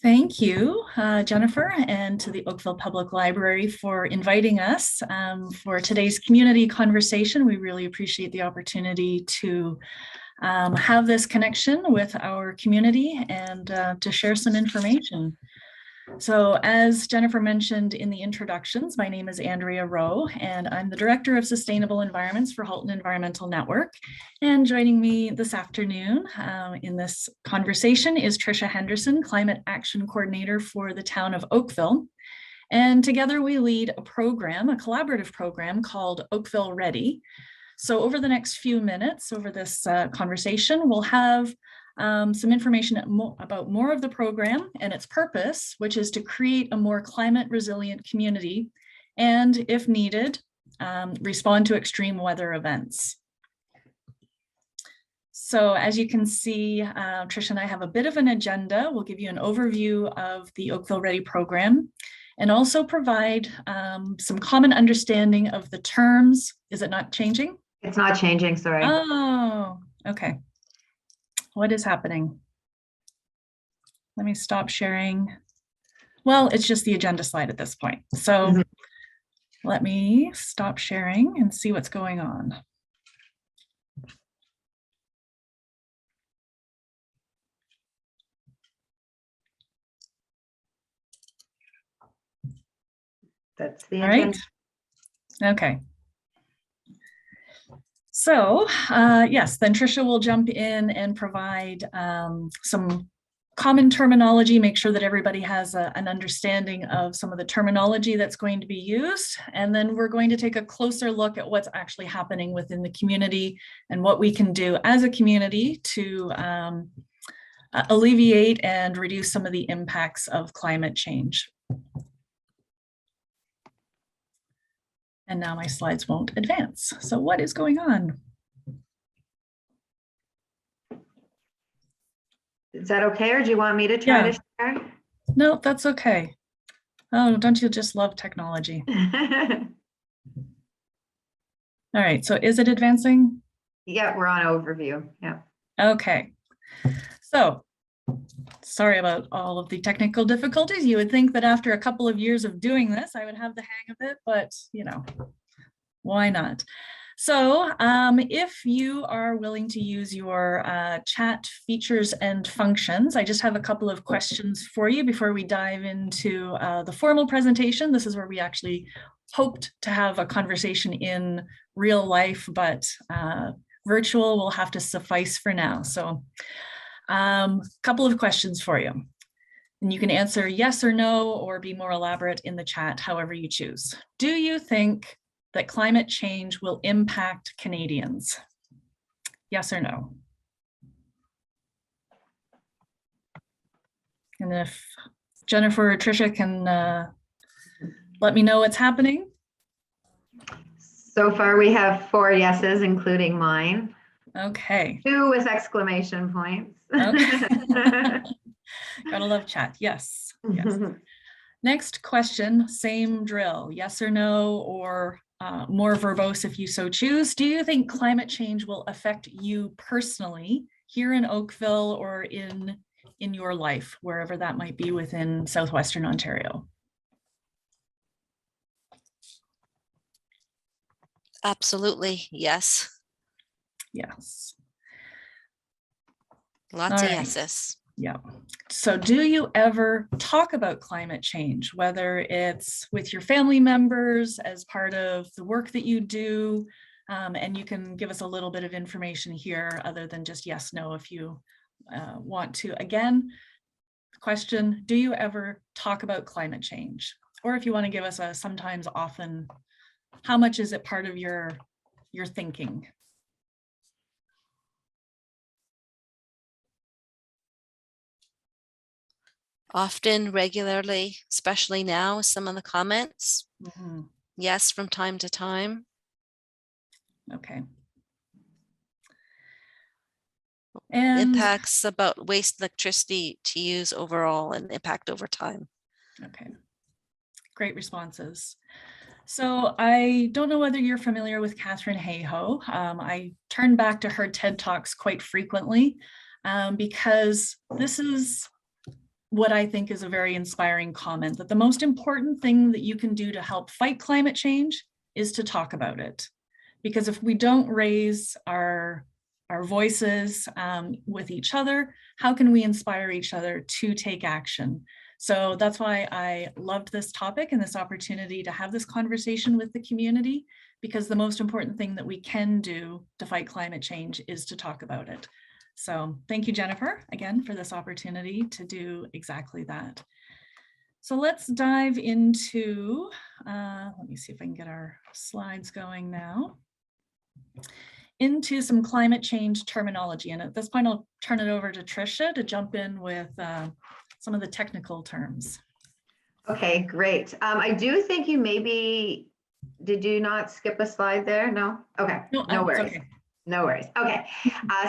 Thank you, Jennifer, and to the Oakville Public Library for inviting us for today's community conversation. We really appreciate the opportunity to have this connection with our community and to share some information. So as Jennifer mentioned in the introductions, my name is Andrea Rowe, and I'm the Director of Sustainable Environments for Halton Environmental Network. And joining me this afternoon in this conversation is Tricia Henderson, Climate Action Coordinator for the town of Oakville. And together we lead a program, a collaborative program called Oakville Ready. So over the next few minutes, over this conversation, we'll have some information about more of the program and its purpose, which is to create a more climate resilient community and, if needed, respond to extreme weather events. So as you can see, Tricia and I have a bit of an agenda. We'll give you an overview of the Oakville Ready program and also provide some common understanding of the terms. Is it not changing? It's not changing, sorry. Oh, okay. What is happening? Let me stop sharing. Well, it's just the agenda slide at this point. So let me stop sharing and see what's going on. That's the agenda. All right. Okay. So yes, then Tricia will jump in and provide some common terminology, make sure that everybody has an understanding of some of the terminology that's going to be used. And then we're going to take a closer look at what's actually happening within the community and what we can do as a community to alleviate and reduce some of the impacts of climate change. And now my slides won't advance. So what is going on? Is that okay, or do you want me to try to share? No, that's okay. Oh, don't you just love technology? All right, so is it advancing? Yeah, we're on overview, yeah. Okay, so sorry about all of the technical difficulties. You would think that after a couple of years of doing this, I would have the hang of it, but you know, why not? So if you are willing to use your chat features and functions, I just have a couple of questions for you before we dive into the formal presentation. This is where we actually hoped to have a conversation in real life, but virtual will have to suffice for now. So a couple of questions for you. And you can answer yes or no, or be more elaborate in the chat, however you choose. Do you think that climate change will impact Canadians? Yes or no? And if Jennifer or Tricia can let me know what's happening. So far we have 4 yeses, including mine. Okay. 2 with exclamation points. Okay. Gotta love chat, yes, yes. Next question, same drill, yes or no, or more verbose if you so choose. Do you think climate change will affect you personally here in Oakville or in your life, wherever that might be within Southwestern Ontario? Absolutely, yes. Yes. Lots of yeses. Yeah. So do you ever talk about climate change, whether it's with your family members as part of the work that you do? And you can give us a little bit of information here other than just yes, no, if you want to. Again, question, do you ever talk about climate change? Or if you want to give us a sometimes, often, how much is it part of your thinking? Often, regularly, especially now, some of the comments. Yes, from time to time. Okay. And impacts about waste electricity to use overall and impact over time. Okay, great responses. So I don't know whether you're familiar with Katharine Hayhoe. I turn back to her TED Talks quite frequently because this is what I think is a very inspiring comment, that the most important thing that you can do to help fight climate change is to talk about it. Because if we don't raise our voices with each other, how can we inspire each other to take action? So that's why I loved this topic and this opportunity to have this conversation with the community, because the most important thing that we can do to fight climate change is to talk about it. So thank you, Jennifer, again, for this opportunity to do exactly that. So let's dive into, let me see if I can get our slides going now, into some climate change terminology. And at this point, I'll turn it over to Tricia to jump in with some of the technical terms. Okay, great. I do think you maybe, did you not skip a slide there? No? Okay, no worries. Okay. No worries. Okay,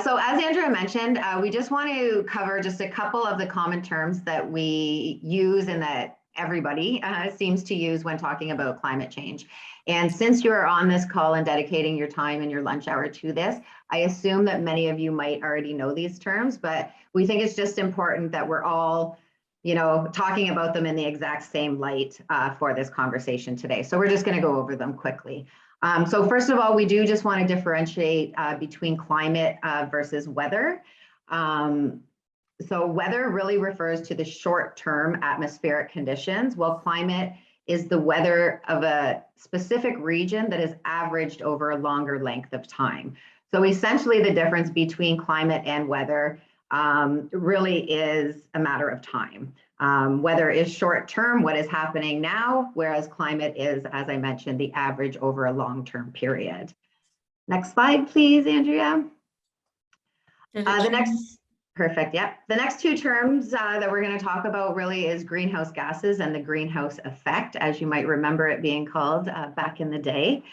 so as Andrea mentioned, we just want to cover just a couple of the common terms that we use and that everybody seems to use when talking about climate change. And since you are on this call and dedicating your time and your lunch hour to this, I assume that many of you might already know these terms, but we think it's just important that we're all, you know, talking about them in the exact same light for this conversation today. So we're just going to go over them quickly. So first of all, we do just want to differentiate between climate versus weather. So weather really refers to the short-term atmospheric conditions, while climate is the weather of a specific region that is averaged over a longer length of time. So essentially the difference between climate and weather really is a matter of time. Weather is short-term, what is happening now, whereas climate is, as I mentioned, the average over a long-term period. Next slide, please, Andrea. Perfect, yep. The next two terms that we're going to talk about really is greenhouse gases and the greenhouse effect, as you might remember it being called back in the day.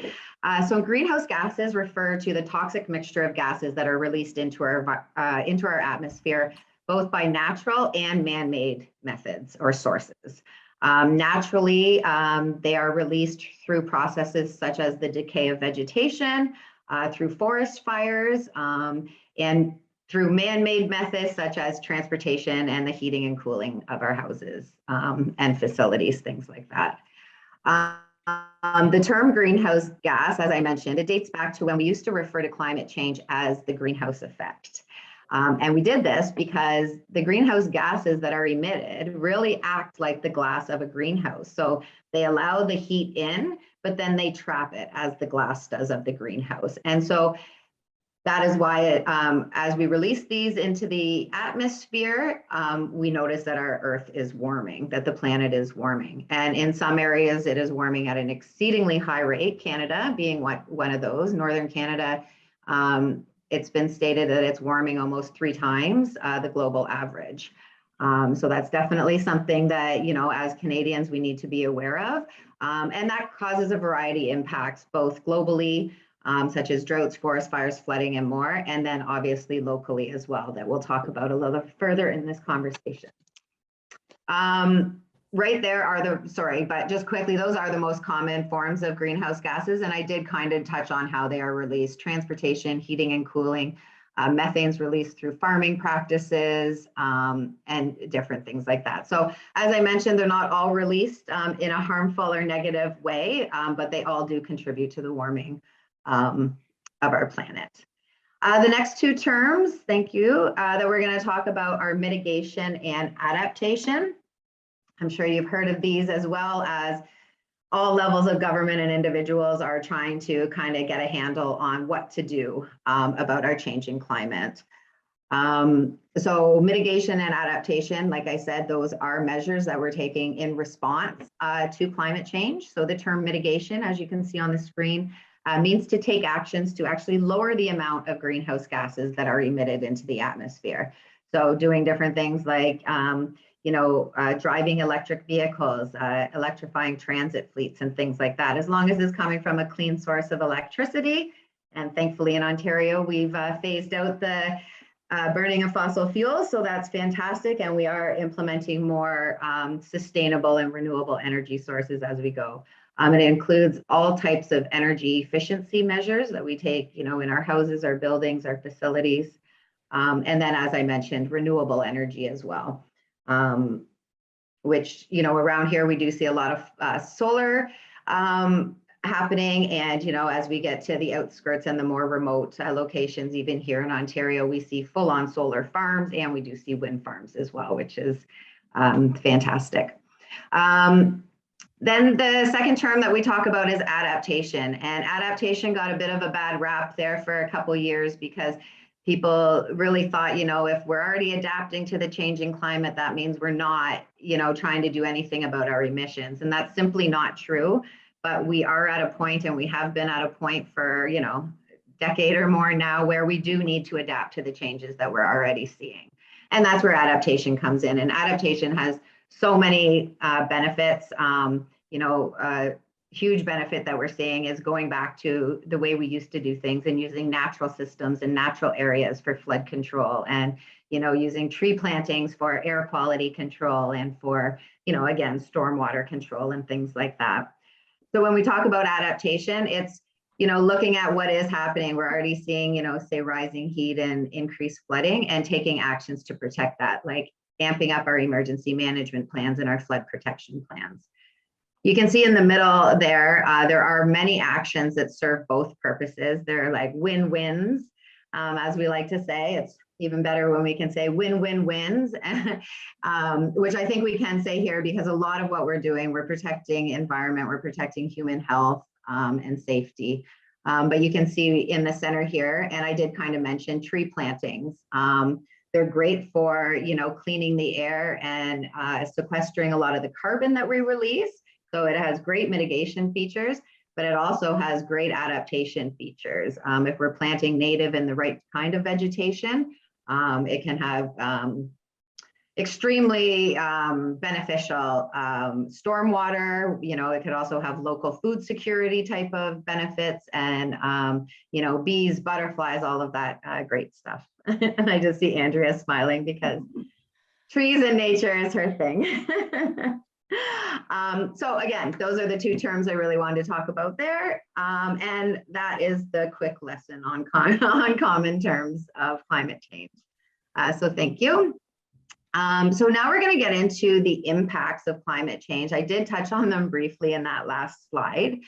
So greenhouse gases refer to the toxic mixture of gases that are released into our atmosphere, both by natural and man-made methods or sources. Naturally, they are released through processes such as the decay of vegetation, through forest fires, and through man-made methods such as transportation and the heating and cooling of our houses and facilities, things like that. The term greenhouse gas, as I mentioned, it dates back to when we used to refer to climate change as the greenhouse effect. And we did this because the greenhouse gases that are emitted really act like the glass of a greenhouse. So they allow the heat in, but then they trap it as the glass does of the greenhouse. And so that is why as we release these into the atmosphere, we notice that our Earth is warming, that the planet is warming. And in some areas, it is warming at an exceedingly high rate, Canada being one of those. Northern Canada, it's been stated that it's warming almost 3 times the global average. So that's definitely something that, you know, as Canadians, we need to be aware of. And that causes a variety of impacts, both globally, such as droughts, forest fires, flooding, and more, and then obviously locally as well, that we'll talk about a little further in this conversation. Right there are but just quickly, those are the most common forms of greenhouse gases, and I did kind of touch on how they are released: transportation, heating and cooling, methane's released through farming practices, and different things like that. So as I mentioned, they're not all released in a harmful or negative way, but they all do contribute to the warming of our planet. The next two terms, thank you, that we're going to talk about are mitigation and adaptation. I'm sure you've heard of these, as well as all levels of government and individuals are trying to kind of get a handle on what to do about our changing climate. So mitigation and adaptation, like I said, those are measures that we're taking in response to climate change. So the term mitigation, as you can see on the screen, means to take actions to actually lower the amount of greenhouse gases that are emitted into the atmosphere. So doing different things like, driving electric vehicles, electrifying transit fleets and things like that, as long as it's coming from a clean source of electricity. And thankfully in Ontario, we've phased out the burning of fossil fuels. So that's fantastic. And we are implementing more sustainable and renewable energy sources as we go. It includes all types of energy efficiency measures that we take, in our houses, our buildings, our facilities. And then, as I mentioned, renewable energy as well. which, you know, around here we do see a lot of solar happening. And, you know, as we get to the outskirts and the more remote locations, even here in Ontario, we see full-on solar farms, and we do see wind farms as well, which is fantastic. Then the second term that we talk about is adaptation, and adaptation got a bit of a bad rap there for a couple of years because people really thought, you know, if we're already adapting to the changing climate, that means we're not, you know, trying to do anything about our emissions. And that's simply not true. But we are at a point, and we have been at a point for, you know, a decade or more now, where we do need to adapt to the changes that we're already seeing. And that's where adaptation comes in. And adaptation has so many benefits. You know, huge benefit that we're seeing is going back to the way we used to do things and using natural systems and natural areas for flood control, and, you know, using tree plantings for air quality control and for, you know, again, stormwater control and things like that. So when we talk about adaptation, it's, you know, looking at what is happening. We're already seeing, you know, say rising heat and increased flooding, and taking actions to protect that, like amping up our emergency management plans and our flood protection plans. You can see in the middle there, there are many actions that serve both purposes. They're like win-wins, as we like to say. It's even better when we can say win-win-wins, which I think we can say here, because a lot of what we're doing, we're protecting environment, we're protecting human health and safety. But you can see in the center here, and I did kind of mention tree plantings. They're great for, you know, cleaning the air and sequestering a lot of the carbon that we release. So it has great mitigation features, but it also has great adaptation features. If we're planting native and the right kind of vegetation, it can have extremely beneficial stormwater. You know, it could also have local food security type of benefits, and you know, bees, butterflies, all of that great stuff. And I just see Andrea smiling because trees and nature is her thing. So again, those are the two terms I really wanted to talk about there. And that is the quick lesson on common terms of climate change. So thank you. So now we're going to get into the impacts of climate change. I did touch on them briefly in that last slide,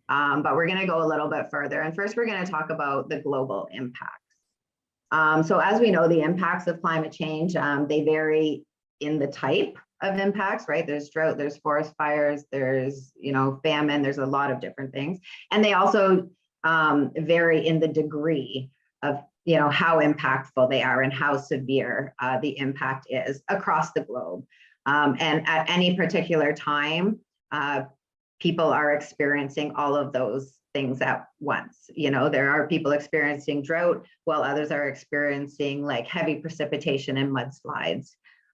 but we're going to go a little bit further. And first, we're going to talk about the global impacts. So as we know, the impacts of climate change, they vary in the type of impacts, right? There's drought, there's forest fires, there's, you know, famine, there's a lot of different things. And they also vary in the degree of, you know, how impactful they are and how severe the impact is across the globe. And at any particular time, people are experiencing all of those things at once. You know, there are people experiencing drought while others are experiencing like heavy precipitation and mudslides.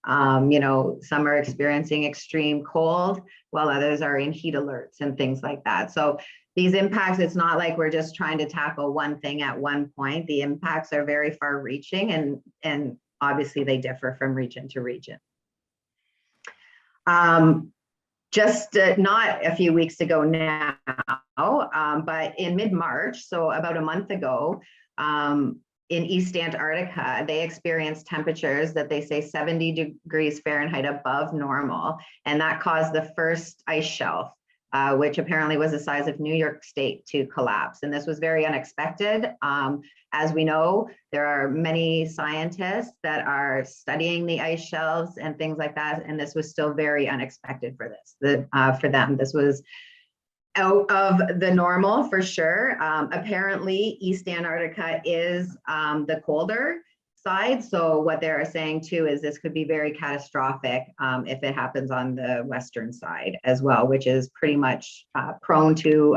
You know, some are experiencing extreme cold while others are in heat alerts and things like that. So these impacts, it's not like we're just trying to tackle one thing at one point. The impacts are very far reaching, and obviously they differ from region to region. Just not a few weeks ago now, but in mid-March, so about a month ago, in East Antarctica, they experienced temperatures that they say 70 degrees Fahrenheit above normal. And that caused the first ice shelf, which apparently was the size of New York State, to collapse. And this was very unexpected. As we know, there are many scientists that are studying the ice shelves and things like that. And this was still very unexpected for for them. This was out of the normal for sure. Apparently, East Antarctica is the colder side. So what they're saying too is this could be very catastrophic if it happens on the western side as well, which is pretty much prone to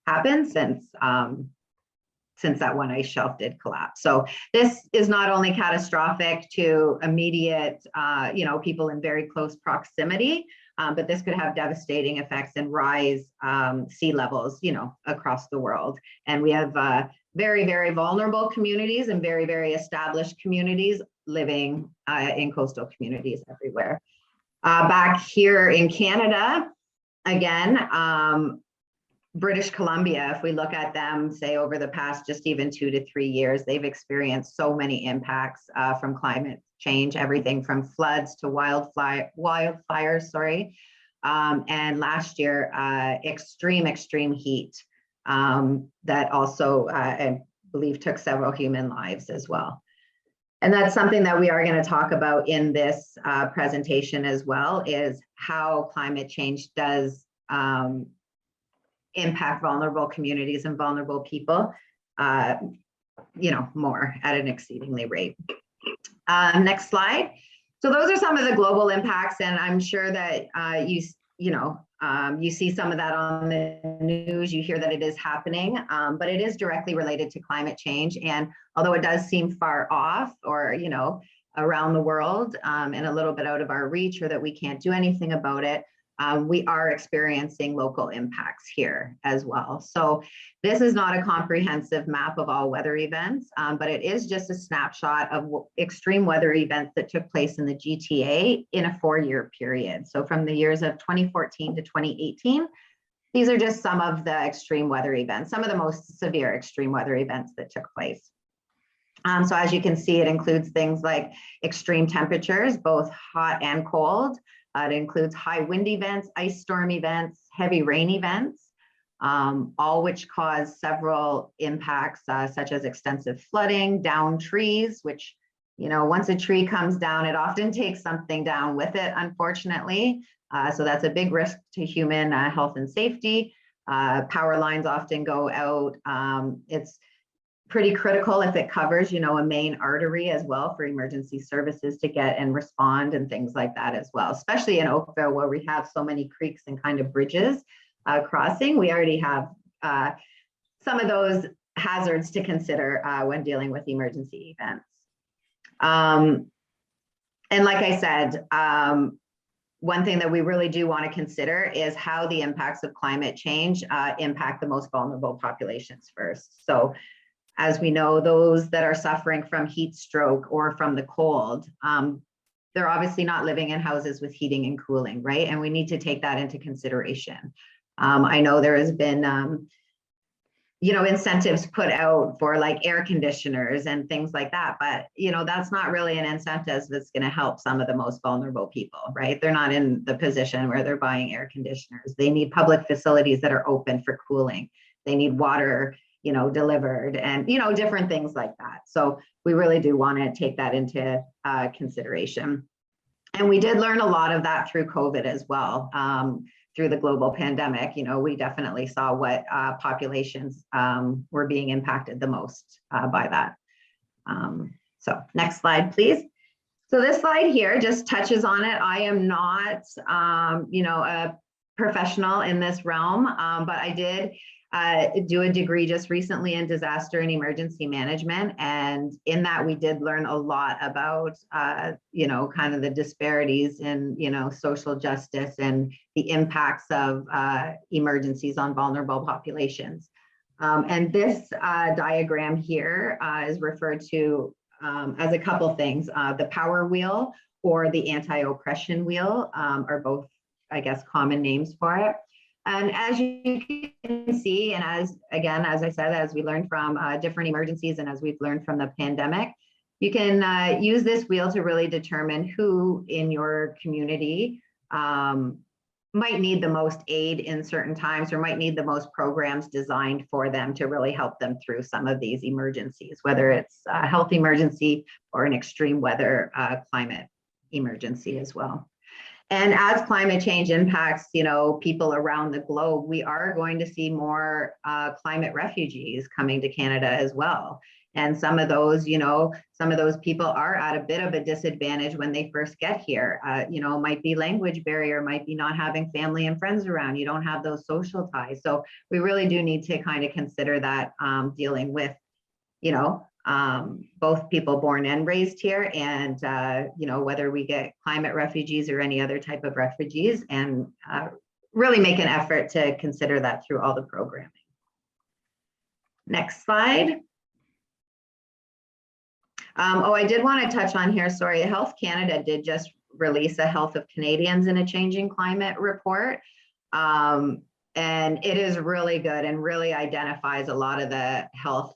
happen since that one ice shelf did collapse. So this is not only catastrophic to immediate, you know, people in very close proximity, but this could have devastating effects and rise sea levels, you know, across the world. And we have very, very vulnerable communities and very, very established communities living in coastal communities everywhere. Back here in Canada, again, British Columbia, if we look at them, say over the past just even 2 to 3 years, they've experienced so many impacts from climate change, everything from floods to wildfires, sorry. And last year, extreme heat that also, I believe, took several human lives as well. And that's something that we are going to talk about in this presentation as well, is how climate change does impact vulnerable communities and vulnerable people, more at an exceedingly rate. Next slide. So those are some of the global impacts, and I'm sure that you see some of that on the news. You hear that it is happening, but it is directly related to climate change. And although it does seem far off, or around the world, and a little bit out of our reach, or that we can't do anything about it, we are experiencing local impacts here as well. So this is not a comprehensive map of all weather events, but it is just a snapshot of extreme weather events that took place in the GTA in a 4-year period. So from the years of 2014 to 2018, these are just some of the extreme weather events, some of the most severe extreme weather events that took place. So as you can see, it includes things like extreme temperatures, both hot and cold. It includes high wind events, ice storm events, heavy rain events, all which cause several impacts, such as extensive flooding, downed trees, which, once a tree comes down, it often takes something down with it, unfortunately. So that's a big risk to human health and safety. Power lines often go out. It's pretty critical if it covers, a main artery as well, for emergency services to get and respond and things like that as well, especially in Oakville, where we have so many creeks and kind of bridges crossing. We already have some of those hazards to consider when dealing with emergency events. And like I said, one thing that we really do want to consider is how the impacts of climate change impact the most vulnerable populations first. So as we know, those that are suffering from heat stroke or from the cold, they're obviously not living in houses with heating and cooling, right? And we need to take that into consideration. I know there has been, incentives put out for like air conditioners and things like that, but that's not really an incentive that's going to help some of the most vulnerable people, right? They're not in the position where they're buying air conditioners. They need public facilities that are open for cooling. They need water, delivered, and, different things like that. So we really do want to take that into consideration. And we did learn a lot of that through COVID as well. Through the global pandemic, we definitely saw what populations were being impacted the most by that. So next slide, please. So this slide here just touches on it. I am not, a professional in this realm, but I did do a degree just recently in disaster and emergency management. And in that, we did learn a lot about, kind of the disparities in, social justice and the impacts of emergencies on vulnerable populations. And this diagram here is referred to as a couple things. The power wheel or the anti-oppression wheel are both, I guess, common names for it. And as you can see, and as I said, as we learned from different emergencies and as we've learned from the pandemic, you can use this wheel to really determine who in your community might need the most aid in certain times, or might need the most programs designed for them to really help them through some of these emergencies, whether it's a health emergency or an extreme weather climate emergency as well. And as climate change impacts, people around the globe, we are going to see more climate refugees coming to Canada as well. And some of those people are at a bit of a disadvantage when they first get here. Might be language barrier, might be not having family and friends around. You don't have those social ties. So we really do need to kind of consider that dealing with, both people born and raised here, and whether we get climate refugees or any other type of refugees, and really make an effort to consider that through all the programming. Next slide. I did want to touch on here, sorry, Health Canada did just release a Health of Canadians in a Changing Climate report. And it is really good and really identifies a lot of the health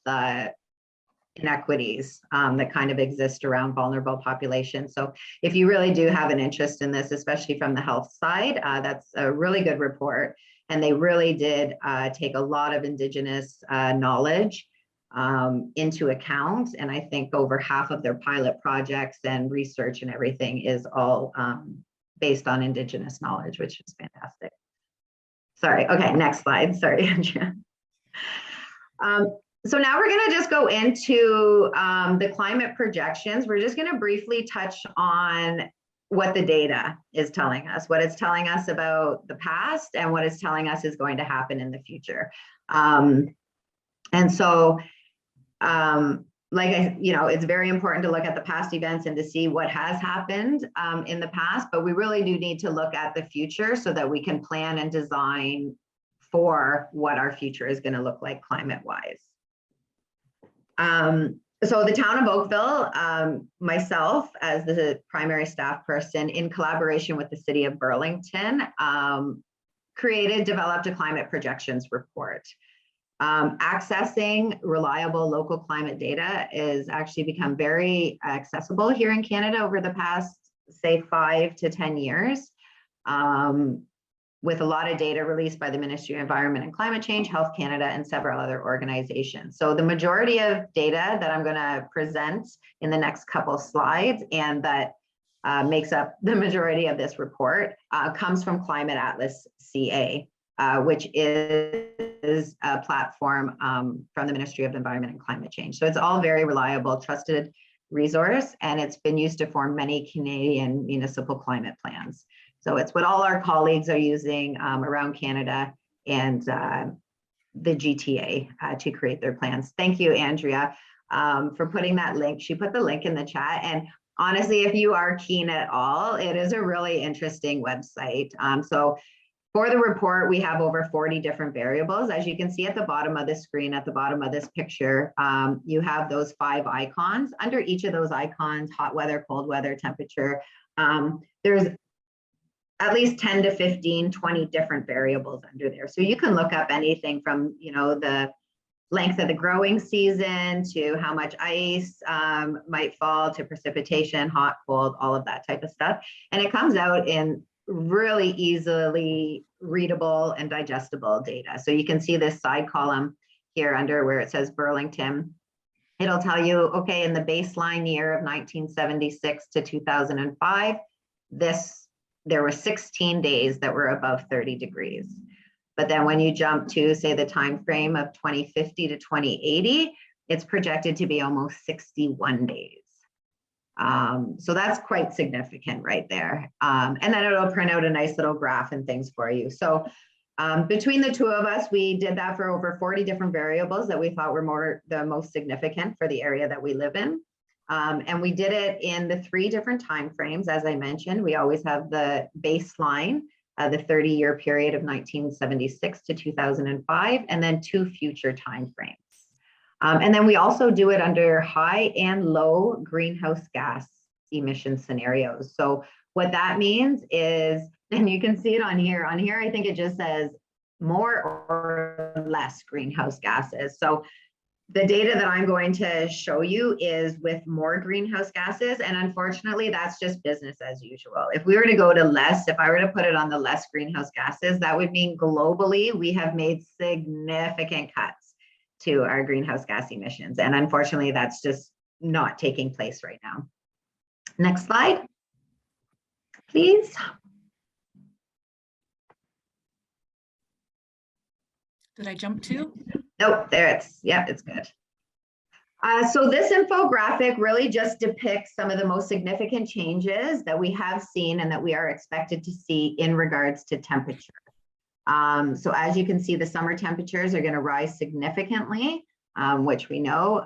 inequities that kind of exist around vulnerable populations. So if you really do have an interest in this, especially from the health side, that's a really good report. And they really did take a lot of Indigenous knowledge into account. And I think over half of their pilot projects and research and everything is all based on Indigenous knowledge, which is fantastic. Sorry, okay, next slide. Sorry, Andrea. So now we're going to just go into the climate projections. We're just going to briefly touch on what the data is telling us, what it's telling us about the past and what it's telling us is going to happen in the future. And so, it's very important to look at the past events and to see what has happened in the past, but we really do need to look at the future so that we can plan and design for what our future is going to look like climate-wise. So the town of Oakville, myself as the primary staff person in collaboration with the city of Burlington, developed a climate projections report. Accessing reliable local climate data is actually become very accessible here in Canada over the past, say, 5 to 10 years. With a lot of data released by the Ministry of Environment and Climate Change, Health Canada, and several other organizations. So the majority of data that I'm going to present in the next couple slides and that makes up the majority of this report comes from Climate Atlas CA, which is a platform from the Ministry of Environment and Climate Change. So it's all very reliable, trusted resource, and it's been used to form many Canadian municipal climate plans. So it's what all our colleagues are using around Canada and the GTA to create their plans. Thank you, Andrea, for putting that link. She put the link in the chat. And honestly, if you are keen at all, it is a really interesting website. So for the report, we have over 40 different variables. As you can see at the bottom of the screen, at the bottom of this picture, you have those 5 icons. Under each of those icons, hot weather, cold weather, temperature, there's at least 10 to 15, 20 different variables under there. So you can look up anything from, the length of the growing season to how much ice might fall to precipitation, hot, cold, all of that type of stuff. And it comes out in really easily readable and digestible data. So you can see this side column here under where it says Burlington. It'll tell you, okay, in the baseline year of 1976 to 2005, there were 16 days that were above 30 degrees. But then when you jump to, say, the time frame of 2050 to 2080, it's projected to be almost 61 days. So that's quite significant right there. And then it'll print out a nice little graph and things for you. So between the two of us, we did that for over 40 different variables that we thought were the most significant for the area that we live in. And we did it in the 3 different timeframes. As I mentioned, we always have the baseline, the 30-year period of 1976 to 2005, and then 2 future timeframes. And then we also do it under high and low greenhouse gas emission scenarios. So what that means is, and you can see it on here. On here, I think it just says more or less greenhouse gases. So the data that I'm going to show you is with more greenhouse gases. And unfortunately, that's just business as usual. If we were to go to less, if I were to put it on the less greenhouse gases, that would mean globally, we have made significant cuts to our greenhouse gas emissions. And unfortunately, that's just not taking place right now. Next slide, please. Did I jump to? Nope, there it's, yeah, it's good. So this infographic really just depicts some of the most significant changes that we have seen and that we are expected to see in regards to temperature. So as you can see, the summer temperatures are going to rise significantly, which we know.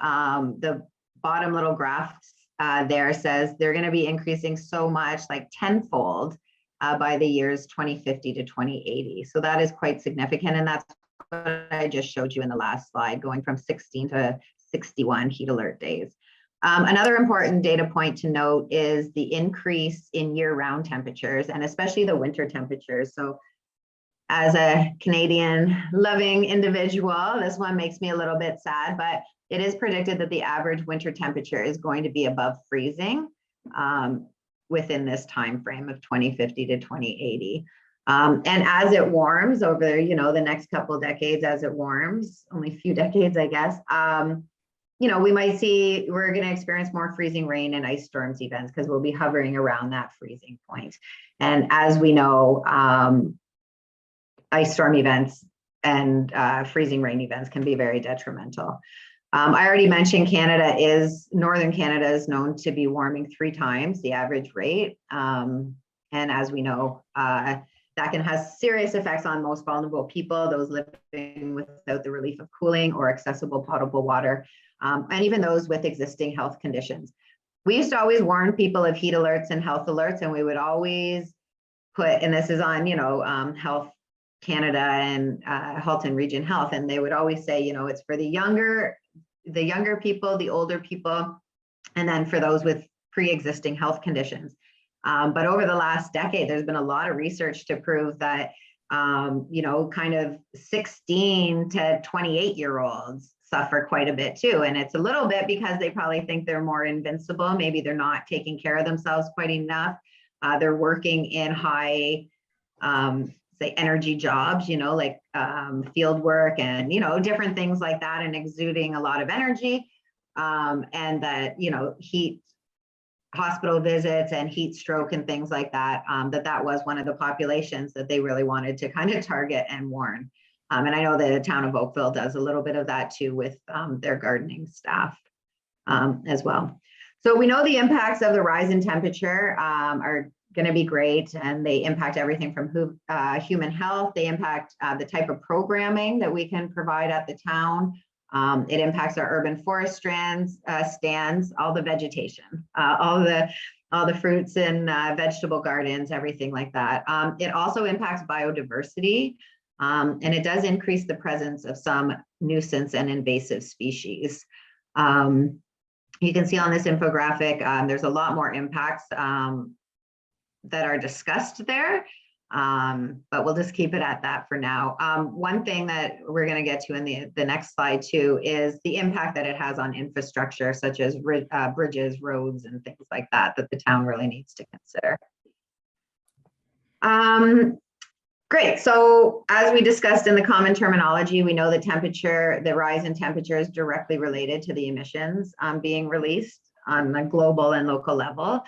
The bottom little graph there says they're going to be increasing so much, like tenfold, by the years 2050 to 2080. So that is quite significant, and that's what I just showed you in the last slide, going from 16 to 61 heat alert days. Another important data point to note is the increase in year-round temperatures, and especially the winter temperatures. So as a Canadian loving individual, this one makes me a little bit sad, but it is predicted that the average winter temperature is going to be above freezing within this time frame of 2050 to 2080. And as it warms over, the next couple of decades, as it warms, only a few decades, I guess, we might see, we're going to experience more freezing rain and ice storms events because we'll be hovering around that freezing point. And as we know, ice storm events and freezing rain events can be very detrimental. I already mentioned Northern Canada is known to be warming 3 times the average rate. And as we know, that can have serious effects on most vulnerable people, those living without the relief of cooling or accessible potable water, and even those with existing health conditions. We used to always warn people of heat alerts and health alerts, and we would always put, and this is on, Health Canada and Halton Region Health, and they would always say, it's for the younger people, the older people, and then for those with pre-existing health conditions. But over the last decade, there's been a lot of research to prove that, kind of 16 to 28-year-olds suffer quite a bit too. And it's a little bit because they probably think they're more invincible. Maybe they're not taking care of themselves quite enough. They're working in high, say, energy jobs, like field work and, different things like that, and exuding a lot of energy. And that, heat, hospital visits and heat stroke and things like that, that was one of the populations that they really wanted to kind of target and warn. And I know the town of Oakville does a little bit of that too with their gardening staff as well. So we know the impacts of the rise in temperature are going to be great, and they impact everything from human health. They impact the type of programming that we can provide at the town. It impacts our urban forest stands, all the vegetation, all the fruits and vegetable gardens, everything like that. It also impacts biodiversity, and it does increase the presence of some nuisance and invasive species. You can see on this infographic, there's a lot more impacts that are discussed there. But we'll just keep it at that for now. One thing that we're going to get to in the next slide too is the impact that it has on infrastructure, such as bridges, roads, and things like that the town really needs to consider. Great. So as we discussed in the common terminology, we know the rise in temperature is directly related to the emissions being released on a global and local level.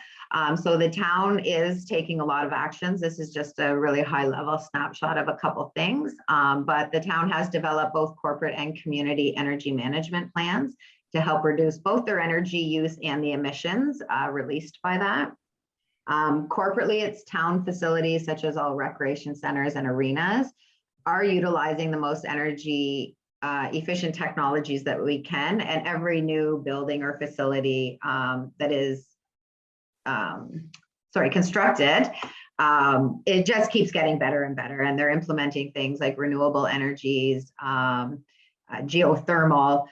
So the town is taking a lot of actions. This is just a really high level snapshot of a couple things, but the town has developed both corporate and community energy management plans to help reduce both their energy use and the emissions released by that. Corporately, it's town facilities such as all recreation centers and arenas are utilizing the most energy efficient technologies that we can, and every new building or facility that is constructed, it just keeps getting better and better, and they're implementing things like renewable energies, geothermal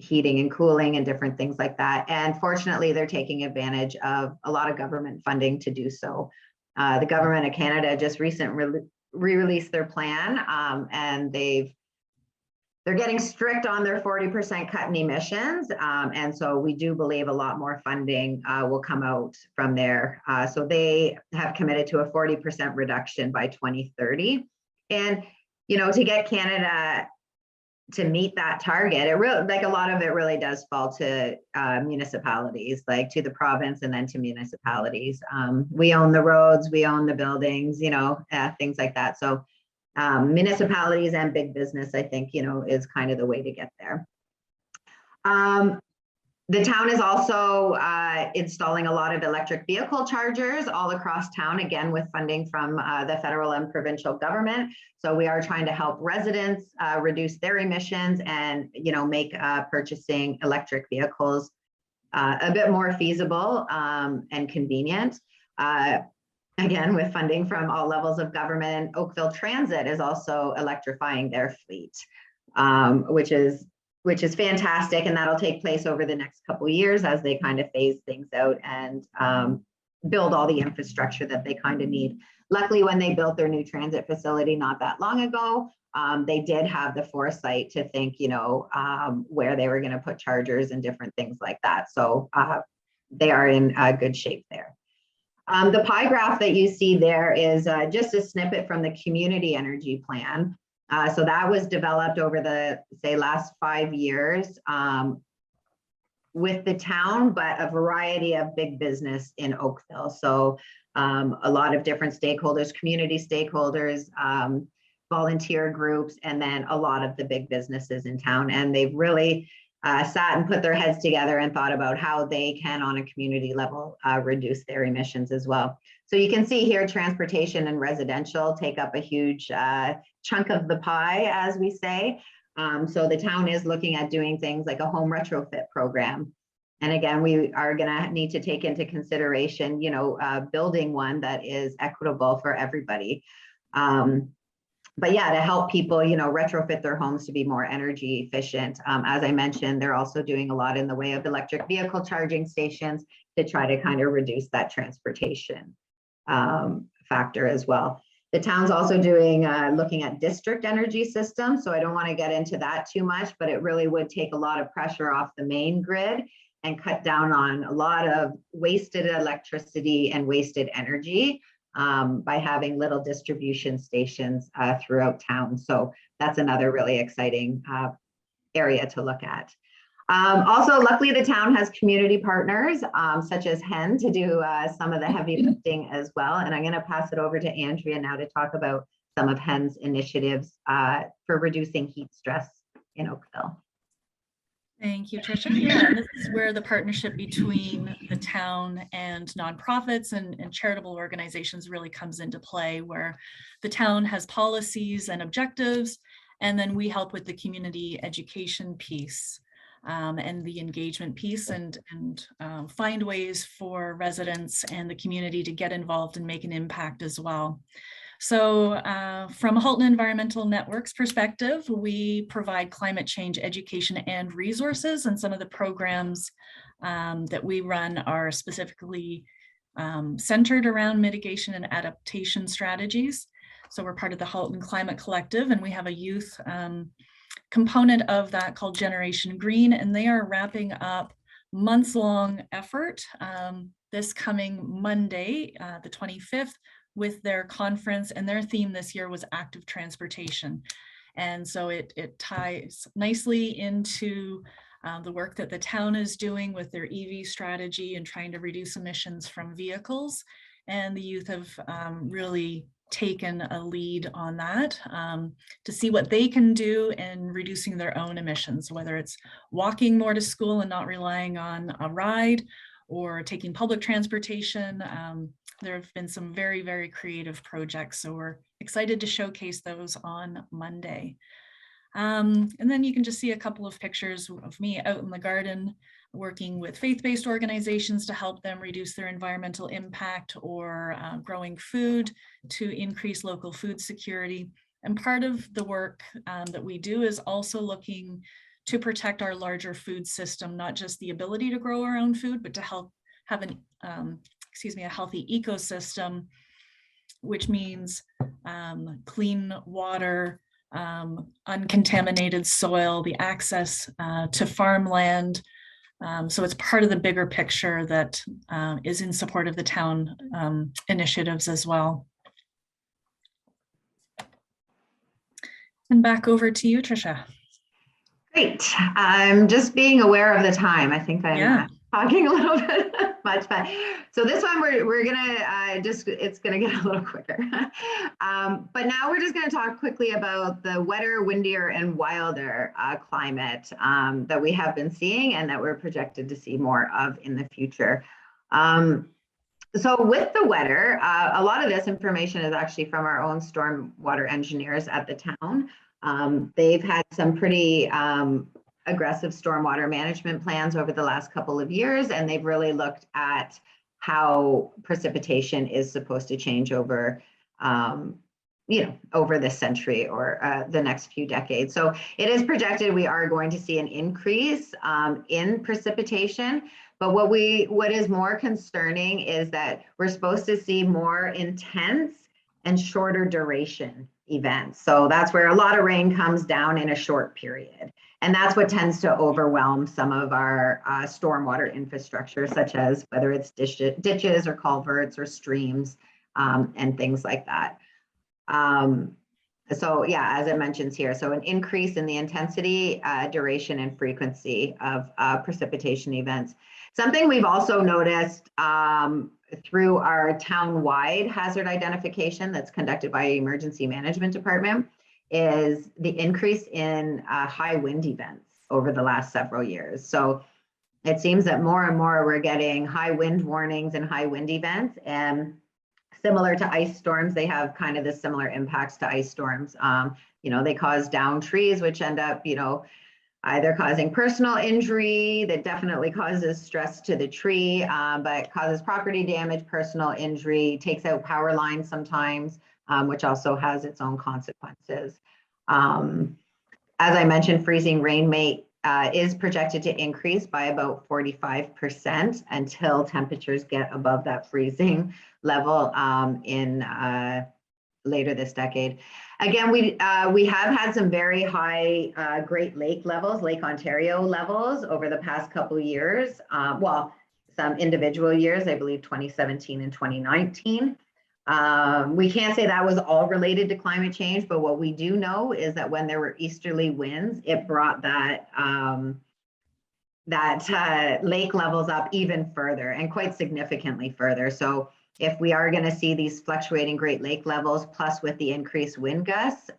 heating and cooling and different things like that. And fortunately, they're taking advantage of a lot of government funding to do so. The government of Canada just recently re-released their plan, and they're getting strict on their 40% cut in emissions. And so we do believe a lot more funding will come out from there. So they have committed to a 40% reduction by 2030. And, to get Canada to meet that target, it really, like, a lot of it really does fall to municipalities, like to the province and then to municipalities. We own the roads, we own the buildings, things like that. So municipalities and big business, I think, is kind of the way to get there. The town is also installing a lot of electric vehicle chargers all across town, again, with funding from the federal and provincial government. So we are trying to help residents reduce their emissions and, make purchasing electric vehicles a bit more feasible and convenient. Again, with funding from all levels of government. Oakville Transit is also electrifying their fleet, which is fantastic, and that'll take place over the next couple of years as they kind of phase things out and build all the infrastructure that they kind of need. Luckily, when they built their new transit facility not that long ago, they did have the foresight to think, where they were going to put chargers and different things like that. So they are in good shape there. The pie graph that you see there is just a snippet from the community energy plan. So that was developed over the, say, last 5 years with the town, but a variety of big business in Oakville. So a lot of different stakeholders, community stakeholders, volunteer groups, and then a lot of the big businesses in town. And they've really sat and put their heads together and thought about how they can, on a community level, reduce their emissions as well. So you can see here, transportation and residential take up a huge chunk of the pie, as we say. So the town is looking at doing things like a home retrofit program. And again, we are going to need to take into consideration, building one that is equitable for everybody. But yeah, to help people, retrofit their homes to be more energy efficient. As I mentioned, they're also doing a lot in the way of electric vehicle charging stations to try to kind of reduce that transportation factor as well. The town's also doing, looking at district energy systems. So I don't want to get into that too much, but it really would take a lot of pressure off the main grid and cut down on a lot of wasted electricity and wasted energy by having little distribution stations throughout town. So that's another really exciting area to look at. Also, luckily, the town has community partners such as HEN to do some of the heavy lifting as well. And I'm going to pass it over to Andrea now to talk about some of HEN's initiatives for reducing heat stress in Oakville. Thank you, Tricia. Yeah, this is where the partnership between the town and nonprofits and charitable organizations really comes into play, where the town has policies and objectives, and then we help with the community education piece. And the engagement piece and find ways for residents and the community to get involved and make an impact as well. So from Halton Environmental Network's perspective, we provide climate change education and resources, and some of the programs that we run are specifically centered around mitigation and adaptation strategies. So we're part of the Halton Climate Collective, and we have a youth component of that called Generation Green, and they are wrapping up months-long effort this coming Monday, the 25th, with their conference, and their theme this year was active transportation. And so it ties nicely into the work that the town is doing with their EV strategy and trying to reduce emissions from vehicles. And the youth have really taken a lead on that to see what they can do in reducing their own emissions, whether it's walking more to school and not relying on a ride, or taking public transportation. There have been some very, very creative projects, so we're excited to showcase those on Monday. And then you can just see a couple of pictures of me out in the garden working with faith-based organizations to help them reduce their environmental impact, or growing food to increase local food security. And part of the work that we do is also looking to protect our larger food system, not just the ability to grow our own food, but to help have a healthy ecosystem, which means clean water, uncontaminated soil, the access to farmland. So it's part of the bigger picture that is in support of the town initiatives as well. And back over to you, Tricia. Great. I'm just being aware of the time. I think I'm talking a little bit much, but so this one we're gonna it's gonna get a little quicker. But now we're just gonna talk quickly about the wetter, windier, and wilder climate that we have been seeing and that we're projected to see more of in the future. So with the wetter, a lot of this information is actually from our own stormwater engineers at the town. They've had some pretty aggressive stormwater management plans over the last couple of years, and they've really looked at how precipitation is supposed to change over, over this century or the next few decades. So it is projected we are going to see an increase in precipitation, But what is more concerning is that we're supposed to see more intense and shorter duration events. So that's where a lot of rain comes down in a short period. And that's what tends to overwhelm some of our stormwater infrastructure, such as whether it's ditches or culverts or streams and things like that. So yeah, as it mentions here, so an increase in the intensity, duration, and frequency of precipitation events. Something we've also noticed through our town-wide hazard identification that's conducted by Emergency Management Department is the increase in high wind events over the last several years. So it seems that more and more we're getting high wind warnings and high wind events, and similar to ice storms, they have kind of the similar impacts to ice storms. They cause downed trees, which end up, either causing personal injury that definitely causes stress to the tree, but causes property damage, personal injury, takes out power lines sometimes, which also has its own consequences. As I mentioned, freezing rain is projected to increase by about 45% until temperatures get above that freezing level in later this decade. Again, we have had some very high Great Lake levels, Lake Ontario levels over the past couple of years. Well, some individual years, I believe 2017 and 2019. We can't say that was all related to climate change, but what we do know is that when there were easterly winds, it brought that lake levels up even further and quite significantly further. So if we are going to see these fluctuating Great Lake levels, plus with the increased wind gusts,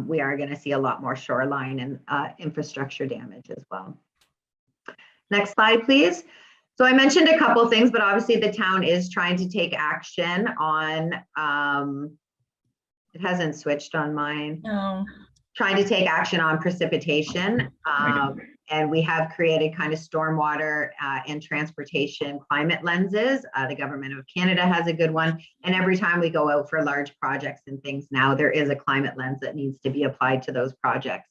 we are going to see a lot more shoreline and infrastructure damage as well. Next slide, please. So I mentioned a couple things, but obviously the town is trying to take action on, it hasn't switched on mine. No. Trying to take action on precipitation. And we have created kind of stormwater and transportation climate lenses. The government of Canada has a good one. And every time we go out for large projects and things now, there is a climate lens that needs to be applied to those projects.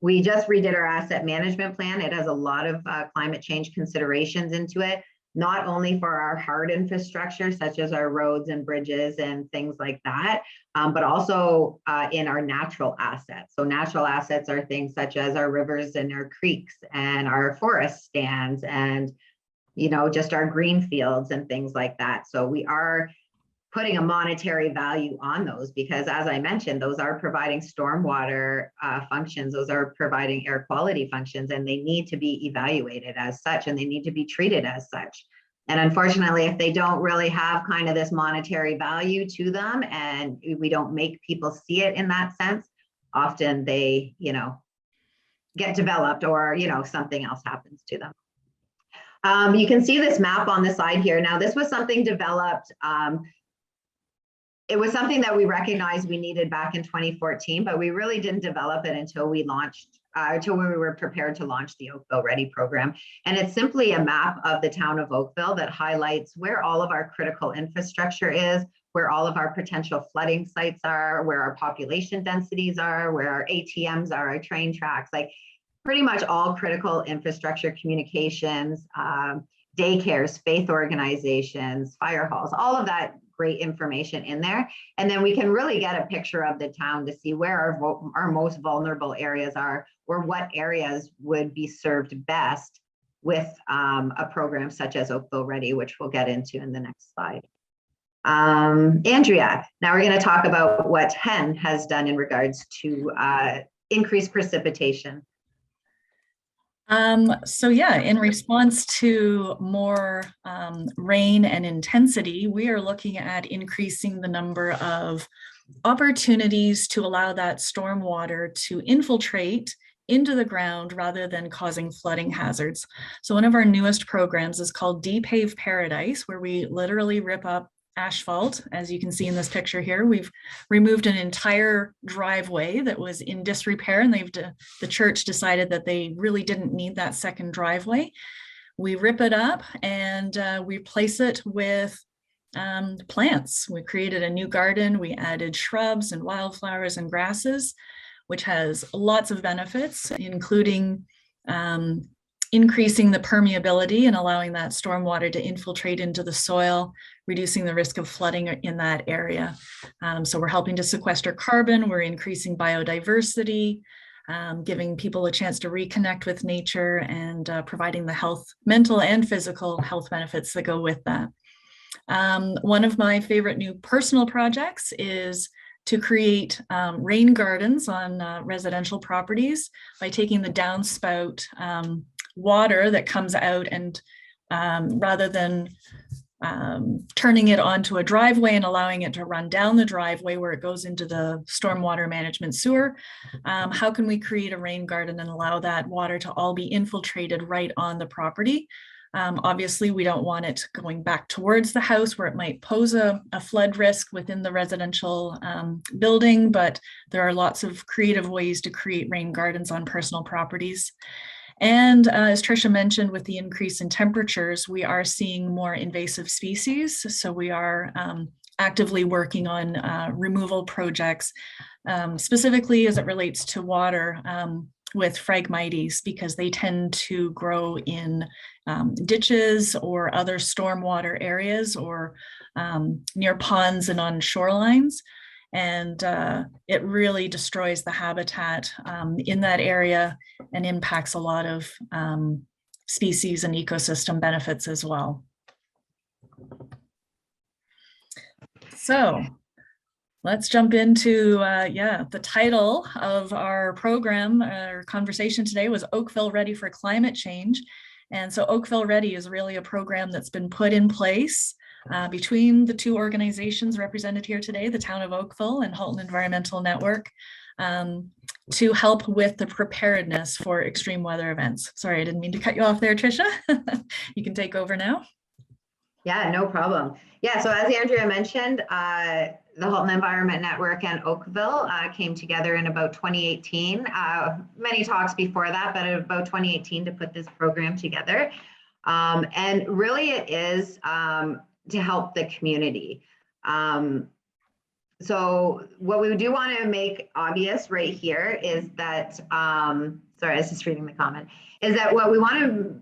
We just redid our asset management plan. It has a lot of climate change considerations into it, not only for our hard infrastructure, such as our roads and bridges and things like that, but also in our natural assets. So natural assets are things such as our rivers and our creeks and our forest stands and, just our green fields and things like that. So we are putting a monetary value on those because, as I mentioned, those are providing stormwater functions, those are providing air quality functions, and they need to be evaluated as such, and they need to be treated as such. And unfortunately, if they don't really have kind of this monetary value to them, and we don't make people see it in that sense, often they, get developed or, something else happens to them. You can see this map on the side here. Now, this was something developed it was something that we recognized we needed back in 2014, but we really didn't develop it until we launched, until we were prepared to launch the Oakville Ready program. And it's simply a map of the town of Oakville that highlights where all of our critical infrastructure is, where all of our potential flooding sites are, where our population densities are, where our ATMs are, our train tracks, like pretty much all critical infrastructure, communications, daycares, faith organizations, fire halls, all of that great information in there. And then we can really get a picture of the town to see where our most vulnerable areas are, or what areas would be served best with a program such as Oakville Ready, which we'll get into in the next slide. Andrea, now we're going to talk about what HEN has done in regards to increased precipitation. So yeah, in response to more rain and intensity, we are looking at increasing the number of opportunities to allow that storm water to infiltrate into the ground rather than causing flooding hazards. So one of our newest programs is called Depave Paradise, where we literally rip up asphalt. As you can see in this picture here, we've removed an entire driveway that was in disrepair, and the church decided that they really didn't need that second driveway. We rip it up and we replace it with plants. We created a new garden. We added shrubs and wildflowers and grasses, which has lots of benefits, including increasing the permeability and allowing that stormwater to infiltrate into the soil, reducing the risk of flooding in that area. So we're helping to sequester carbon, we're increasing biodiversity, giving people a chance to reconnect with nature, and providing the mental and physical health benefits that go with that. One of my favorite new personal projects is to create rain gardens on residential properties by taking the downspout water that comes out, and rather than turning it onto a driveway and allowing it to run down the driveway where it goes into the stormwater management sewer, how can we create a rain garden and allow that water to all be infiltrated right on the property? Obviously, we don't want it going back towards the house where it might pose a flood risk within the residential building, but there are lots of creative ways to create rain gardens on personal properties. And as Tricia mentioned, with the increase in temperatures, we are seeing more invasive species. So we are actively working on removal projects, specifically as it relates to water, with Phragmites, because they tend to grow in ditches or other stormwater areas, or near ponds and on shorelines. And it really destroys the habitat in that area and impacts a lot of species and ecosystem benefits as well. So let's jump into, the title of our program, our conversation today was Oakville Ready for Climate Change. And so Oakville Ready is really a program that's been put in place between the two organizations represented here today, the Town of Oakville and Halton Environmental Network, to help with the preparedness for extreme weather events. Sorry, I didn't mean to cut you off there, Tricia. You can take over now. Yeah, no problem. Yeah, so as Andrea mentioned, the Halton Environment Network and Oakville came together in about 2018. Many talks before that, but about 2018 to put this program together. And really it is to help the community. So what we do want to make obvious right here is that, sorry, I was just reading the comment, is that what we want to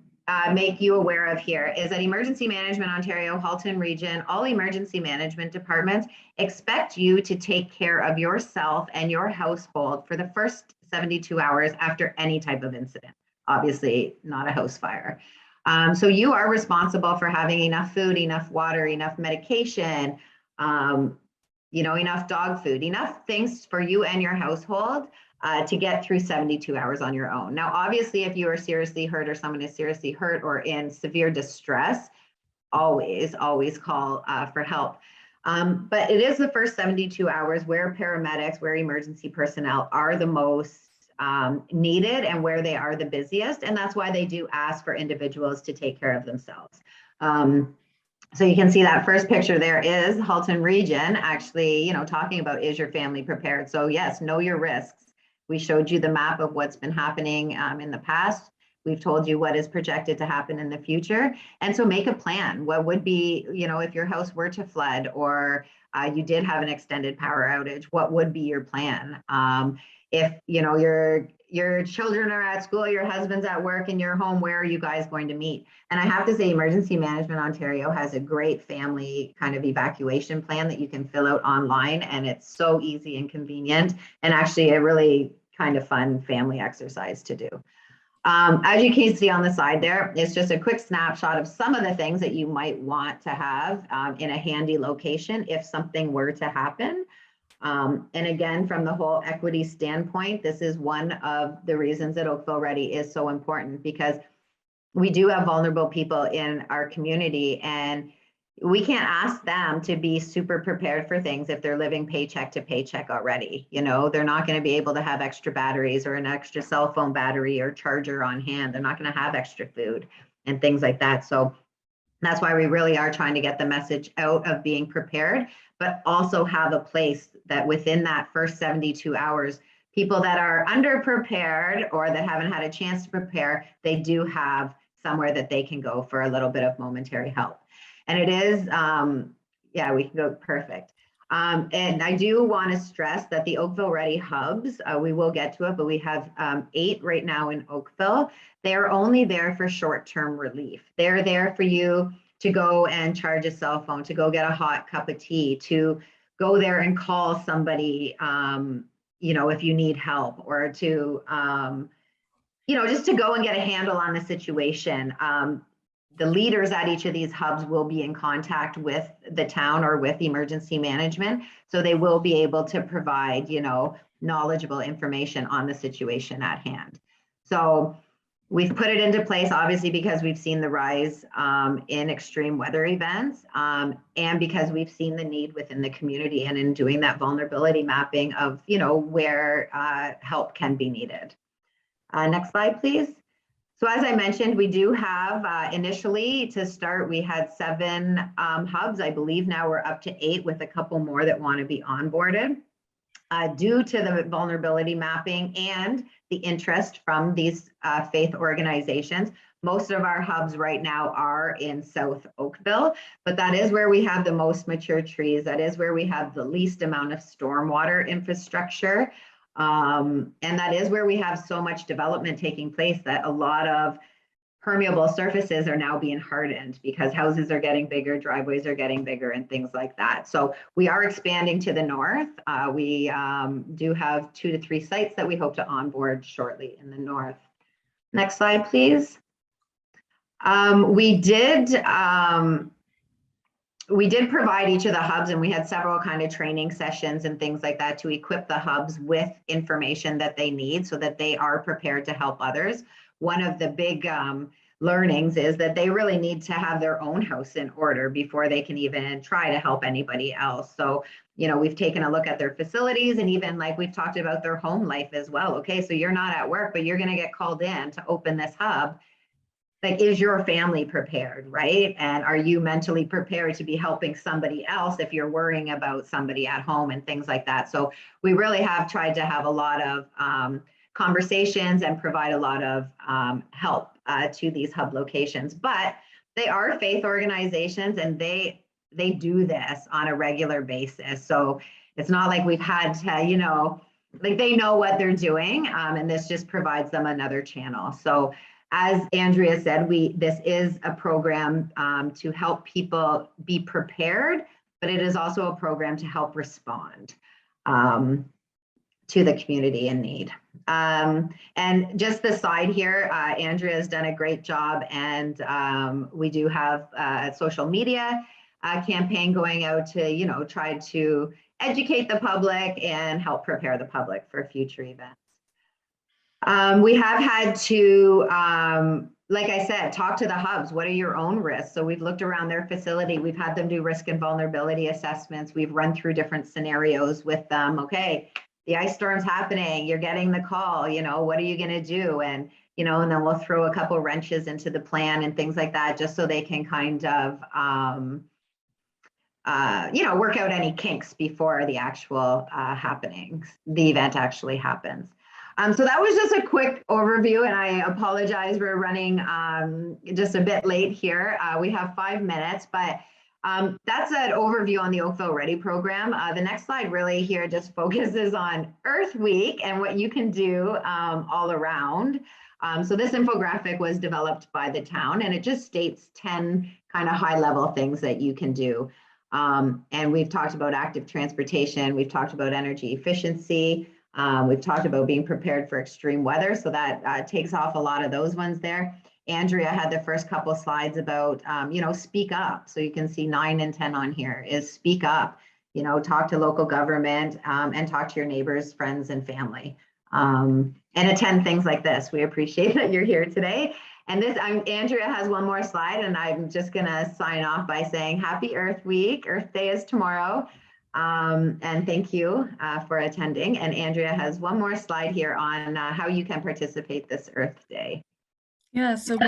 make you aware of here is that Emergency Management Ontario, Halton Region, all emergency management departments expect you to take care of yourself and your household for the first 72 hours after any type of incident, obviously not a house fire. So you are responsible for having enough food, enough water, enough medication, enough dog food, enough things for you and your household to get through 72 hours on your own. Now, obviously, if you are seriously hurt or someone is seriously hurt or in severe distress, always call for help. But it is the first 72 hours where paramedics, where emergency personnel are the most needed and where they are the busiest. And that's why they do ask for individuals to take care of themselves. So you can see that first picture there is Halton Region actually, talking about, is your family prepared? So yes, know your risks. We showed you the map of what's been happening in the past. We've told you what is projected to happen in the future. And so make a plan. What would be, if your house were to flood or you did have an extended power outage, what would be your plan? If, your children are at school, your husband's at work, and you're home, where are you guys going to meet? And I have to say, Emergency Management Ontario has a great family kind of evacuation plan that you can fill out online, and it's so easy and convenient, and actually a really kind of fun family exercise to do. As you can see on the side there, it's just a quick snapshot of some of the things that you might want to have in a handy location if something were to happen. And again, from the whole equity standpoint, this is one of the reasons that Oakville Ready is so important, because we do have vulnerable people in our community, and we can't ask them to be super prepared for things if they're living paycheck to paycheck already. They're not going to be able to have extra batteries or an extra cell phone battery or charger on hand. They're not going to have extra food and things like that. So that's why we really are trying to get the message out of being prepared, but also have a place that within that first 72 hours, people that are underprepared or that haven't had a chance to prepare, they do have somewhere that they can go for a little bit of momentary help. And it is, we can go perfect. And I do want to stress that the Oakville Ready hubs, we will get to it, but we have 8 right now in Oakville. They're only there for short-term relief. They're there for you to go and charge a cell phone, to go get a hot cup of tea, to go there and call somebody, you know, if you need help, or to, you know, just to go and get a handle on the situation. The leaders at each of these hubs will be in contact with the town or with emergency management. So they will be able to provide, you know, knowledgeable information on the situation at hand. So we've put it into place, obviously, because we've seen the rise in extreme weather events, and because we've seen the need within the community, and in doing that vulnerability mapping of, you know, where help can be needed. Next slide, please. So as I mentioned, we do have, initially to start, we had 7 hubs. I believe now we're up to 8 with a couple more that want to be onboarded. Due to the vulnerability mapping and the interest from these faith organizations, most of our hubs right now are in South Oakville, but that is where we have the most mature trees. That is where we have the least amount of stormwater infrastructure. And that is where we have so much development taking place, that a lot of permeable surfaces are now being hardened because houses are getting bigger, driveways are getting bigger, and things like that. So we are expanding to the north. We do have 2 to 3 sites that we hope to onboard shortly in the north. Next slide, please. We did provide each of the hubs, and we had several kind of training sessions and things like that to equip the hubs with information that they need so that they are prepared to help others. One of the big learnings is that they really need to have their own house in order before they can even try to help anybody else. So, you know, we've taken a look at their facilities, and even like we've talked about their home life as well. Okay, so you're not at work, but you're going to get called in to open this hub. Like, is your family prepared, right? And are you mentally prepared to be helping somebody else if you're worrying about somebody at home and things like that? So we really have tried to have a lot of conversations and provide a lot of help to these hub locations. But they are faith organizations, and they do this on a regular basis. So it's not like we've had to, you know, like, they know what they're doing, and this just provides them another channel. So as Andrea said, this is a program to help people be prepared, but it is also a program to help respond to the community in need. And just the side here, Andrea has done a great job, and we do have a social media campaign going out to, you know, try to educate the public and help prepare the public for future events. We have had to, like I said, talk to the hubs. What are your own risks? So we've looked around their facility. We've had them do risk and vulnerability assessments. We've run through different scenarios with them. Okay, the ice storm's happening. You're getting the call, you know, what are you going to do? And, you know, and then we'll throw a couple wrenches into the plan and things like that, just so they can kind of, you know, work out any kinks before the actual the event actually happens. So that was just a quick overview, and I apologize for running just a bit late here. We have 5 minutes, but that's an overview on the Oakville Ready program. The next slide really here just focuses on Earth Week and what you can do all around. So this infographic was developed by the town, and it just states 10 kind of high-level things that you can do. And we've talked about active transportation. We've talked about energy efficiency. We've talked about being prepared for extreme weather, so that takes off a lot of those ones there. Andrea had the first couple slides about, you know, speak up. So you can see 9 and 10 on here is speak up, you know, talk to local government and talk to your neighbors, friends, and family, and attend things like this. We appreciate that you're here today. And this, Andrea has one more slide, and I'm just going to sign off by saying Happy Earth Week. Earth Day is tomorrow. And thank you for attending. And Andrea has one more slide here on how you can participate this Earth Day. Yeah, so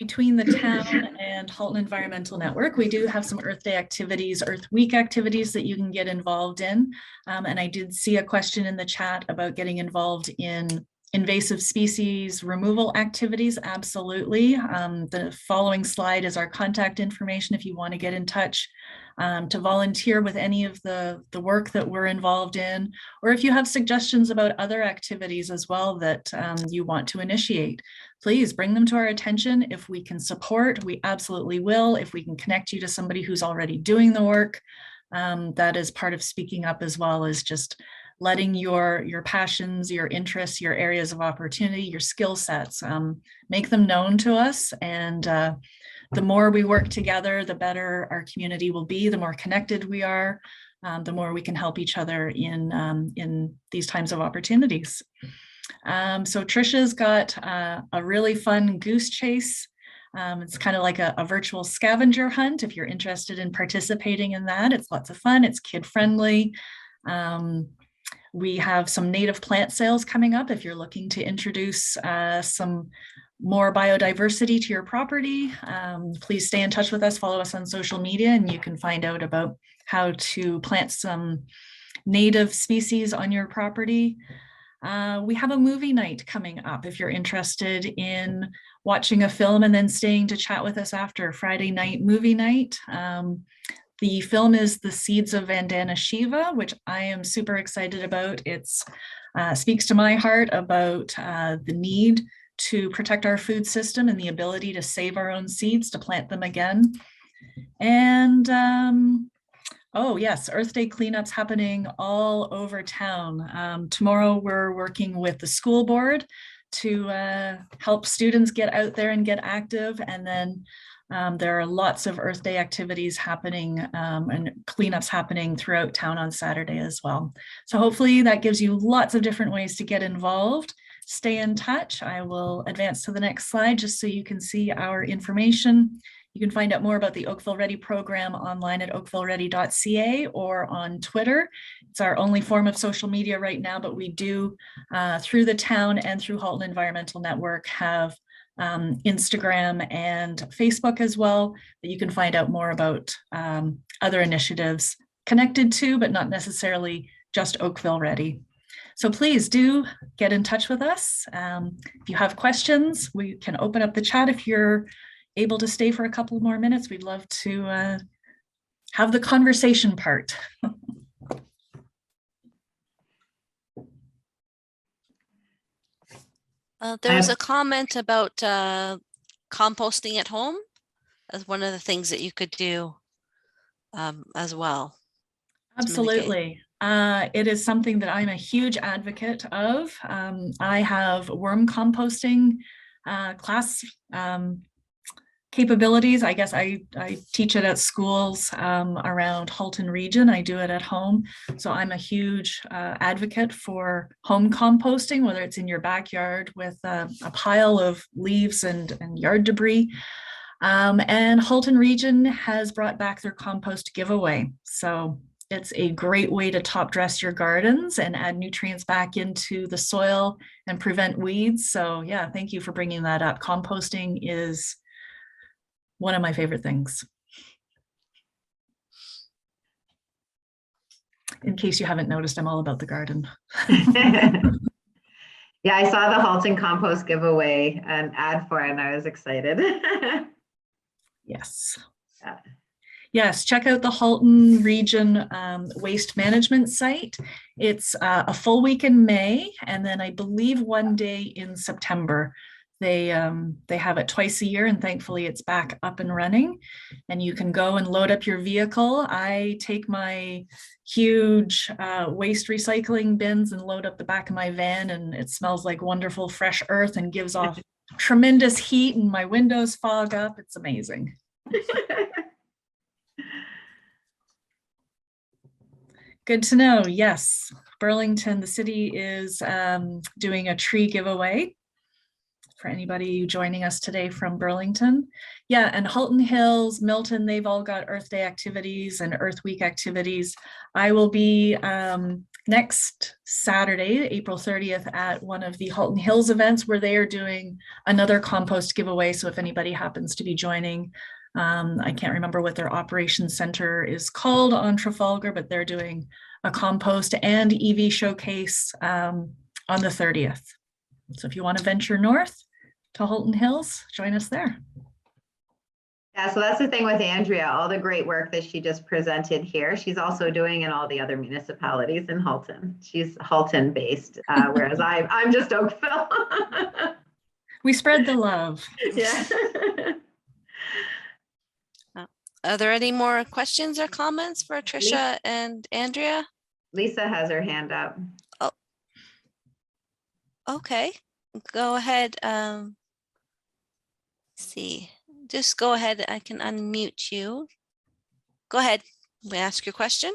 between the town and Halton Environmental Network, we do have some Earth Day activities, Earth Week activities that you can get involved in. And I did see a question in the chat about getting involved in invasive species removal activities, absolutely. The following slide is our contact information if you want to get in touch to volunteer with any of the work that we're involved in, or if you have suggestions about other activities as well that you want to initiate, please bring them to our attention. If we can support, we absolutely will. If we can connect you to somebody who's already doing the work, that is part of speaking up as well, as just letting your passions, your interests, your areas of opportunity, your skill sets, make them known to us. And the more we work together, the better our community will be, the more connected we are, the more we can help each other in these times of opportunities. So Trisha's got a really fun goose chase. It's kind of like a virtual scavenger hunt. If you're interested in participating in that, it's lots of fun. It's kid friendly. We have some native plant sales coming up if you're looking to introduce some more biodiversity to your property. Please stay in touch with us, follow us on social media, and you can find out about how to plant some native species on your property. We have a movie night coming up if you're interested in watching a film and then staying to chat with us after. Friday night movie night. The film is The Seeds of Vandana Shiva, which I am super excited about. It's speaks to my heart about the need to protect our food system and the ability to save our own seeds, to plant them again. And oh yes, Earth Day cleanups happening all over town. Tomorrow we're working with the school board to help students get out there and get active. And then there are lots of Earth Day activities happening and cleanups happening throughout town on Saturday as well. So hopefully that gives you lots of different ways to get involved. Stay in touch. I will advance to the next slide just so you can see our information. You can find out more about the Oakville Ready program online at oakvilleready.ca or on Twitter. It's our only form of social media right now, but we do, through the town and through Halton Environmental Network, have Instagram and Facebook as well, that you can find out more about other initiatives connected to, but not necessarily just Oakville Ready. So please do get in touch with us. If you have questions, we can open up the chat. If you're able to stay for a couple more minutes, we'd love to have the conversation part. There was a comment about composting at home as one of the things that you could do as well. Absolutely. It is something that I'm a huge advocate of. I have worm composting class capabilities. I guess I teach it at schools around Halton region. I do it at home. So I'm a huge advocate for home composting, whether it's in your backyard with a pile of leaves and yard debris. And Halton region has brought back their compost giveaway. So it's a great way to top dress your gardens and add nutrients back into the soil and prevent weeds. So yeah, thank you for bringing that up. Composting is one of my favorite things. In case you haven't noticed, I'm all about the garden. Yeah, I saw the Halton compost giveaway an ad for it and I was excited. Yes. Yeah. Yes, check out the Halton Region Waste Management site. It's a full week in May, and then I believe one day in September. They have it twice a year, and thankfully it's back up and running. And you can go and load up your vehicle. I take my huge waste recycling bins and load up the back of my van, and it smells like wonderful fresh earth and gives off tremendous heat, and my windows fog up. It's amazing. Good to know. Yes, Burlington, the city is doing a tree giveaway for anybody joining us today from Burlington. Yeah, and Halton Hills, Milton, they've all got Earth Day activities and Earth Week activities. I will be next Saturday, April 30th, at one of the Halton Hills events where they are doing another compost giveaway. So if anybody happens to be joining, I can't remember what their operations center is called on Trafalgar, but they're doing a compost and EV showcase on the 30th. So if you want to venture north to Halton Hills, join us there. Yeah, so that's the thing with Andrea, all the great work that she just presented here, she's also doing in all the other municipalities in Halton. She's Halton based, whereas I'm just Oakville. We spread the love. Yeah. Are there any more questions or comments for Tricia and Andrea? Lisa has her hand up. Oh, okay. Go ahead. See, just go ahead. I can unmute you. Go ahead. We ask your question.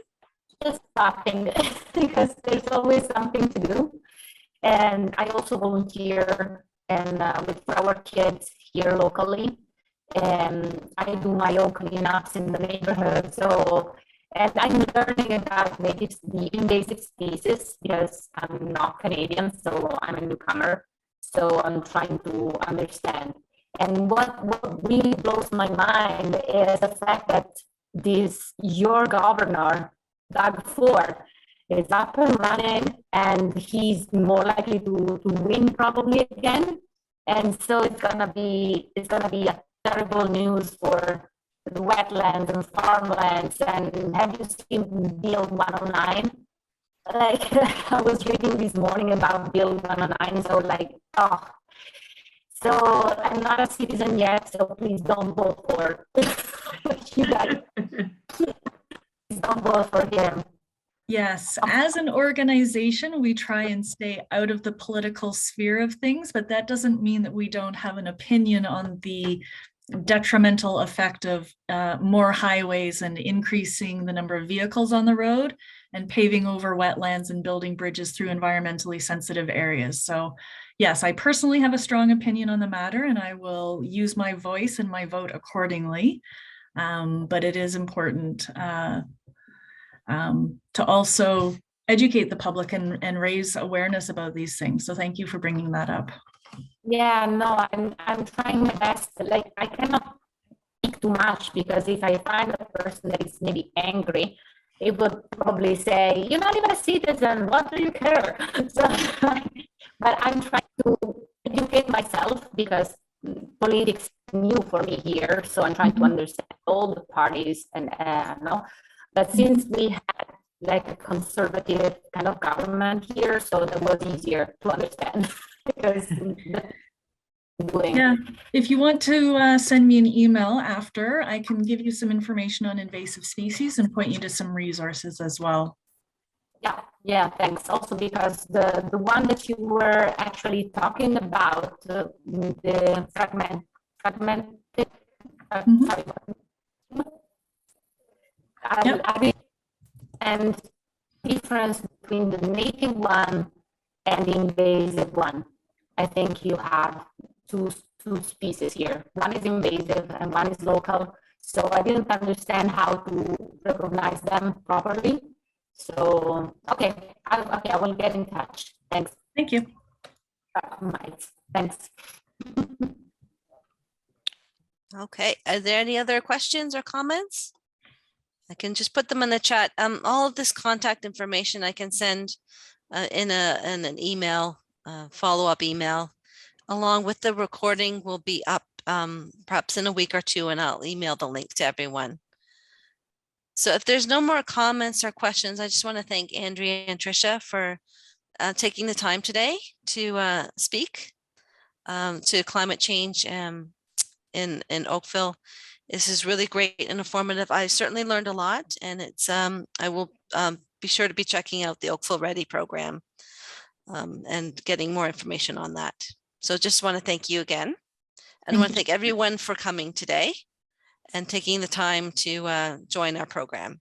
Just stopping because there's always something to do. And I also volunteer and with our kids here locally. And I do my own cleanups in the neighborhood. So, and I'm learning about maybe the invasive species because I'm not Canadian, so I'm a newcomer. So I'm trying to understand. And what really blows my mind is the fact that your governor, Doug Ford, is up and running, and he's more likely to win probably again. And so it's gonna be a terrible news for the wetlands and farmlands. And have you seen Bill 109? Like I was reading this morning about Bill 109, so like, oh. So I'm not a citizen yet, so please don't vote for you guys. Please don't vote for him. Yes, as an organization, we try and stay out of the political sphere of things, but that doesn't mean that we don't have an opinion on the detrimental effect of more highways and increasing the number of vehicles on the road and paving over wetlands and building bridges through environmentally sensitive areas. So yes, I personally have a strong opinion on the matter, and I will use my voice and my vote accordingly. But it is important to also educate the public and raise awareness about these things. So thank you for bringing that up. Yeah, no, I'm trying my best. Like I cannot speak too much because if I find a person that is maybe angry, it would probably say, "You're not even a citizen. What do you care?" So, but I'm trying to educate myself because politics is new for me here. So I'm trying to understand all the parties and no. But since we had like a conservative kind of government here, so that was easier to understand. Because yeah, if you want to send me an email after, I can give you some information on invasive species and point you to some resources as well. Yeah, thanks. Also because the one that you were actually talking about, the fragmented, sorry, and difference between the native one and the invasive one. I think you have two species here. One is invasive and one is local. So I didn't understand how to recognize them properly. So, okay, I will get in touch. Thanks. Thank you. Thanks. Okay, are there any other questions or comments? I can just put them in the chat. All of this contact information I can send in an email, follow-up email, along with the recording will be up perhaps in a week or two, and I'll email the link to everyone. So if there's no more comments or questions, I just want to thank Andrea and Tricia for taking the time today to speak to climate change in Oakville. This is really great and informative. I certainly learned a lot, and it's I will be sure to be checking out the Oakville Ready program and getting more information on that. So just want to thank you again. And I want to thank everyone for coming today and taking the time to join our program.